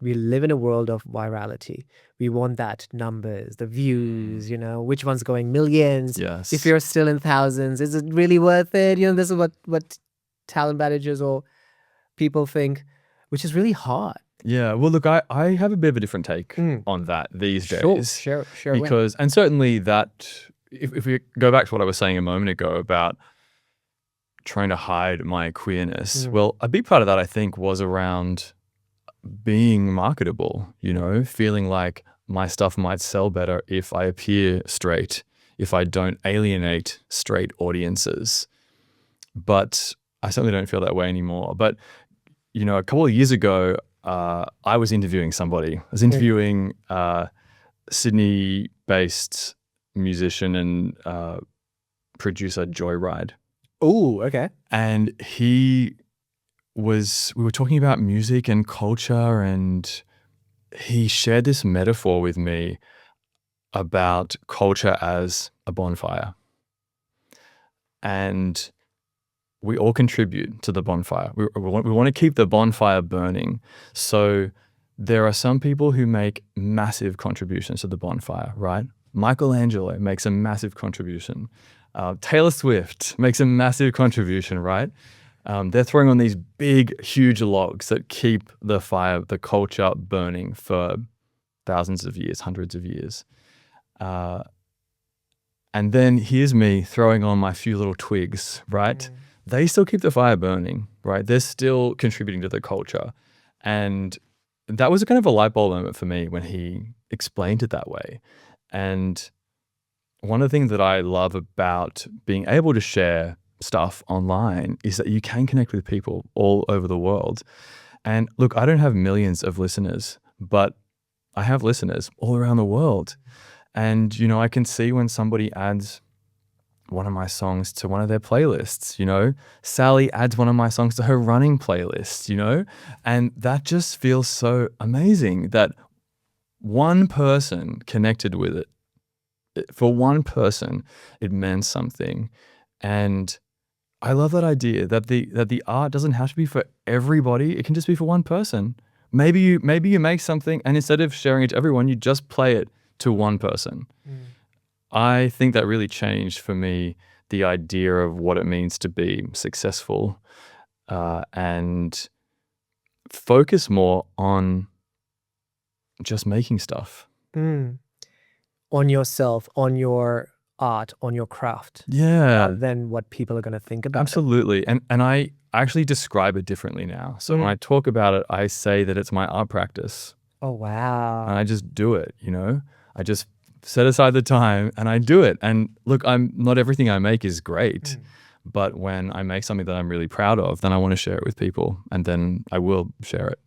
we live in a world of virality. We want that numbers, the views, which one's going millions. Yes. If you're still in thousands, is it really worth it? This is what talent managers or people think, which is really hard. Yeah, well, look, I have a bit of a different take on that these days. Sure. Because, and certainly that, if we go back to what I was saying a moment ago about trying to hide my queerness, well, a big part of that, I think, was around being marketable, feeling like my stuff might sell better if I appear straight, if I don't alienate straight audiences. But I certainly don't feel that way anymore. But, a couple of years ago, I was interviewing somebody. I was interviewing Sydney-based musician and producer Joyride. Oh, okay. And we were talking about music and culture, and he shared this metaphor with me about culture as a bonfire. And we all contribute to the bonfire. We want to keep the bonfire burning. So there are some people who make massive contributions to the bonfire, right? Michelangelo makes a massive contribution. Taylor Swift makes a massive contribution, right? They're throwing on these big, huge logs that keep the fire, the culture burning for thousands of years, hundreds of years. And then here's me throwing on my few little twigs, right? They still keep the fire burning, right? They're still contributing to the culture. And that was kind of a light bulb moment for me when he explained it that way. And one of the things that I love about being able to share stuff online is that you can connect with people all over the world. And look, I don't have millions of listeners, but I have listeners all around the world. And, I can see when somebody adds one of my songs to one of their playlists, Sally adds one of my songs to her running playlist, and that just feels so amazing that one person connected with it. For one person, it meant something. And I love that idea that the art doesn't have to be for everybody. It can just be for one person. Maybe you make something, and instead of sharing it to everyone, you just play it to one person. I think that really changed for me the idea of what it means to be successful, and focus more on just making stuff. On yourself, on your art, on your craft. Yeah. Than what people are going to think about. Absolutely. And I actually describe it differently now. So when I talk about it, I say that it's my art practice. Oh, wow. And I just do it, I just set aside the time and I do it. And look, not everything I make is great, but when I make something that I'm really proud of, then I want to share it with people, and then I will share it.